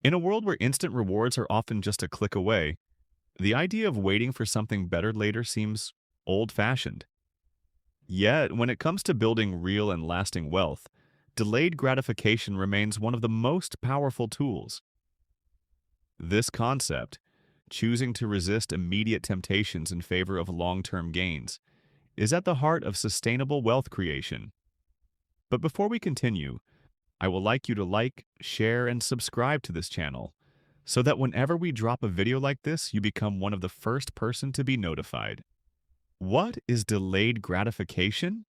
In a world where instant rewards are often just a click away, the idea of waiting for something better later seems old-fashioned. Yet, when it comes to building real and lasting wealth, delayed gratification remains one of the most powerful tools. This concept, choosing to resist immediate temptations in favor of long-term gains, is at the heart of sustainable wealth creation. But before we continue, I would like you to like, share, and subscribe to this channel so that whenever we drop a video like this, you become one of the first person to be notified. What is delayed gratification?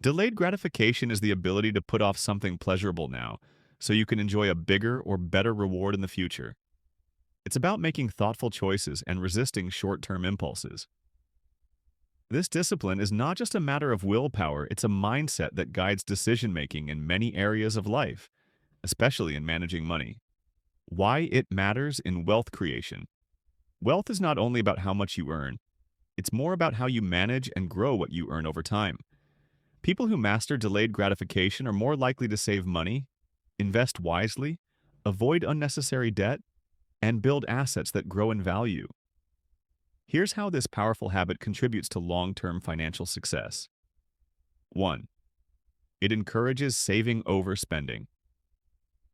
Delayed gratification is the ability to put off something pleasurable now so you can enjoy a bigger or better reward in the future. It's about making thoughtful choices and resisting short-term impulses. This discipline is not just a matter of willpower, it's a mindset that guides decision-making in many areas of life, especially in managing money. Why it matters in wealth creation. Wealth is not only about how much you earn, it's more about how you manage and grow what you earn over time. People who master delayed gratification are more likely to save money, invest wisely, avoid unnecessary debt, and build assets that grow in value. Here's how this powerful habit contributes to long-term financial success. 1. It encourages saving over spending.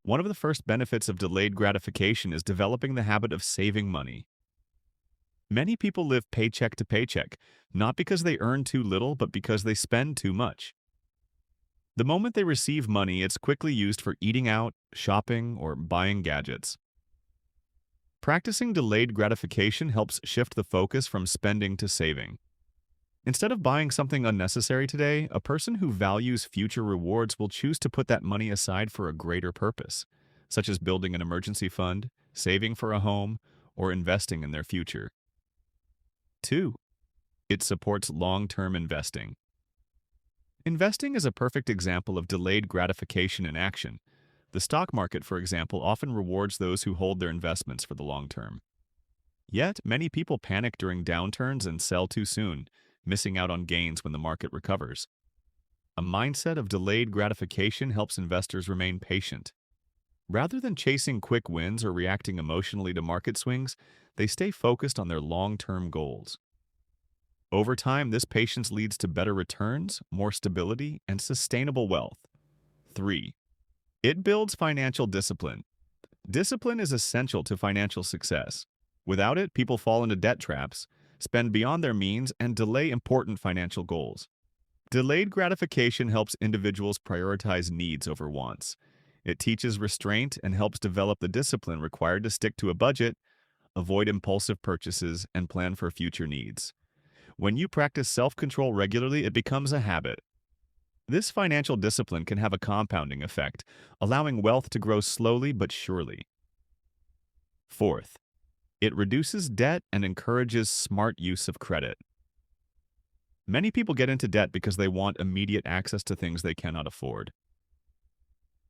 One of the first benefits of delayed gratification is developing the habit of saving money. Many people live paycheck to paycheck, not because they earn too little, but because they spend too much. The moment they receive money, it's quickly used for eating out, shopping, or buying gadgets. Practicing delayed gratification helps shift the focus from spending to saving. Instead of buying something unnecessary today, a person who values future rewards will choose to put that money aside for a greater purpose, such as building an emergency fund, saving for a home, or investing in their future. 2. It supports long-term investing. Investing is a perfect example of delayed gratification in action. The stock market, for example, often rewards those who hold their investments for the long term. Yet, many people panic during downturns and sell too soon, missing out on gains when the market recovers. A mindset of delayed gratification helps investors remain patient. Rather than chasing quick wins or reacting emotionally to market swings, they stay focused on their long-term goals. Over time, this patience leads to better returns, more stability, and sustainable wealth. 3. It builds financial discipline. Discipline is essential to financial success. Without it, people fall into debt traps, spend beyond their means, and delay important financial goals. Delayed gratification helps individuals prioritize needs over wants. It teaches restraint and helps develop the discipline required to stick to a budget, avoid impulsive purchases, and plan for future needs. When you practice self-control regularly, it becomes a habit. This financial discipline can have a compounding effect, allowing wealth to grow slowly but surely. 4th, it reduces debt and encourages smart use of credit. Many people get into debt because they want immediate access to things they cannot afford.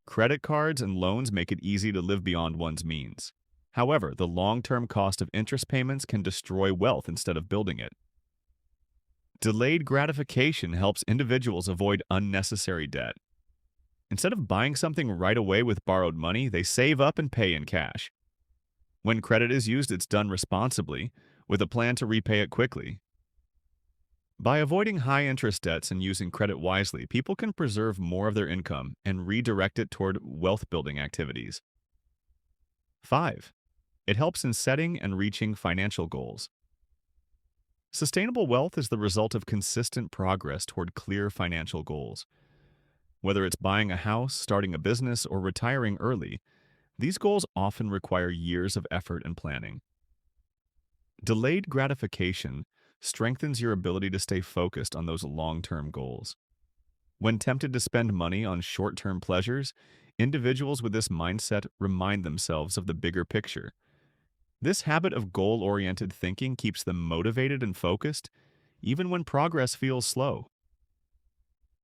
Credit cards and loans make it easy to live beyond one's means. However, the long-term cost of interest payments can destroy wealth instead of building it. Delayed gratification helps individuals avoid unnecessary debt. Instead of buying something right away with borrowed money, they save up and pay in cash. When credit is used, it's done responsibly, with a plan to repay it quickly. By avoiding high-interest debts and using credit wisely, people can preserve more of their income and redirect it toward wealth-building activities. 5. It helps in setting and reaching financial goals. Sustainable wealth is the result of consistent progress toward clear financial goals. Whether it's buying a house, starting a business, or retiring early, these goals often require years of effort and planning. Delayed gratification strengthens your ability to stay focused on those long-term goals. When tempted to spend money on short-term pleasures, individuals with this mindset remind themselves of the bigger picture. This habit of goal-oriented thinking keeps them motivated and focused, even when progress feels slow.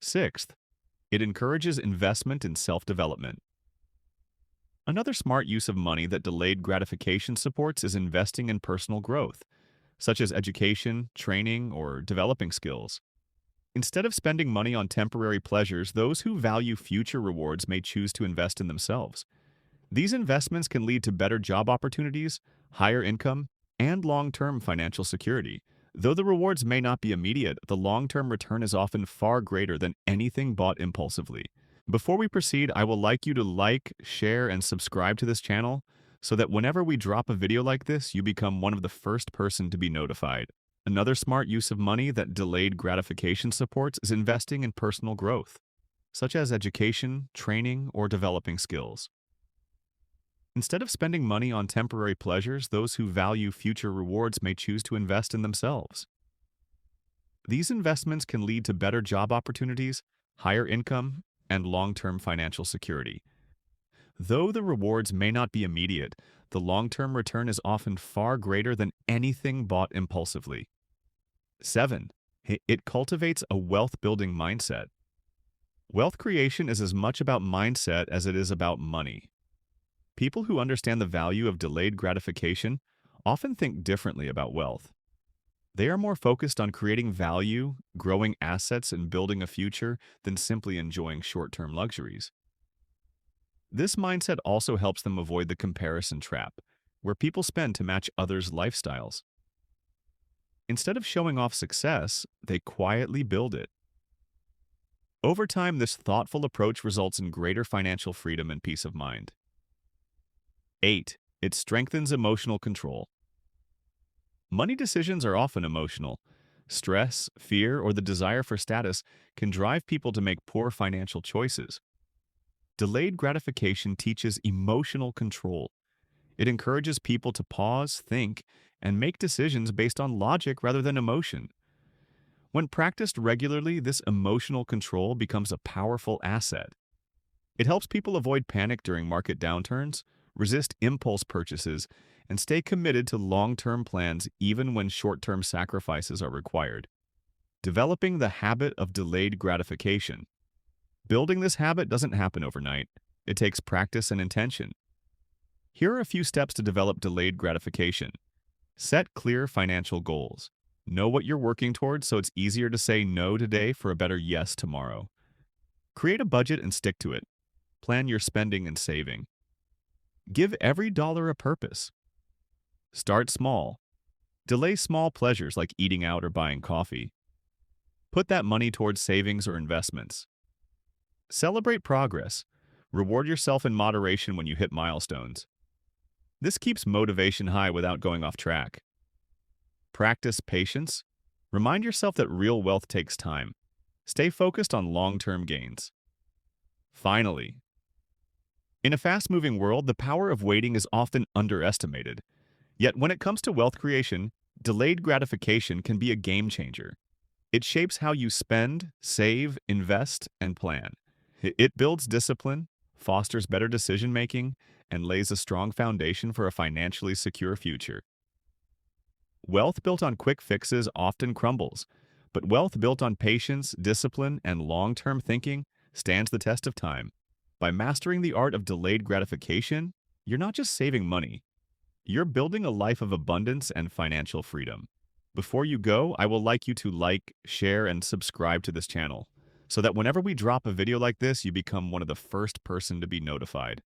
6th, it encourages investment in self-development. Another smart use of money that delayed gratification supports is investing in personal growth, such as education, training, or developing skills. Instead of spending money on temporary pleasures, those who value future rewards may choose to invest in themselves. These investments can lead to better job opportunities, higher income, and long-term financial security. Though the rewards may not be immediate, the long-term return is often far greater than anything bought impulsively. Before we proceed, I would like you to like, share, and subscribe to this channel so that whenever we drop a video like this, you become one of the first person to be notified. Another smart use of money that delayed gratification supports is investing in personal growth, such as education, training, or developing skills. Instead of spending money on temporary pleasures, those who value future rewards may choose to invest in themselves. These investments can lead to better job opportunities, higher income, and long-term financial security. Though the rewards may not be immediate, the long-term return is often far greater than anything bought impulsively. 7. It cultivates a wealth-building mindset. Wealth creation is as much about mindset as it is about money. People who understand the value of delayed gratification often think differently about wealth. They are more focused on creating value, growing assets, and building a future than simply enjoying short-term luxuries. This mindset also helps them avoid the comparison trap, where people spend to match others' lifestyles. Instead of showing off success, they quietly build it. Over time, this thoughtful approach results in greater financial freedom and peace of mind. 8. It strengthens emotional control. Money decisions are often emotional. Stress, fear, or the desire for status can drive people to make poor financial choices. Delayed gratification teaches emotional control. It encourages people to pause, think, and make decisions based on logic rather than emotion. When practiced regularly, this emotional control becomes a powerful asset. It helps people avoid panic during market downturns, resist impulse purchases, and stay committed to long-term plans even when short-term sacrifices are required. Developing the habit of delayed gratification. Building this habit doesn't happen overnight. It takes practice and intention. Here are a few steps to develop delayed gratification. Set clear financial goals. Know what you're working towards so it's easier to say no today for a better yes tomorrow. Create a budget and stick to it. Plan your spending and saving. Give every dollar a purpose. Start small. Delay small pleasures like eating out or buying coffee. Put that money towards savings or investments. Celebrate progress. Reward yourself in moderation when you hit milestones. This keeps motivation high without going off track. Practice patience. Remind yourself that real wealth takes time. Stay focused on long-term gains. Finally, in a fast-moving world, the power of waiting is often underestimated. Yet when it comes to wealth creation, delayed gratification can be a game changer. It shapes how you spend, save, invest, and plan. It builds discipline, fosters better decision-making, and lays a strong foundation for a financially secure future. Wealth built on quick fixes often crumbles, but wealth built on patience, discipline, and long-term thinking stands the test of time. By mastering the art of delayed gratification, you're not just saving money. You're building a life of abundance and financial freedom. Before you go, I would like you to like, share, and subscribe to this channel so that whenever we drop a video like this, you become one of the first person to be notified.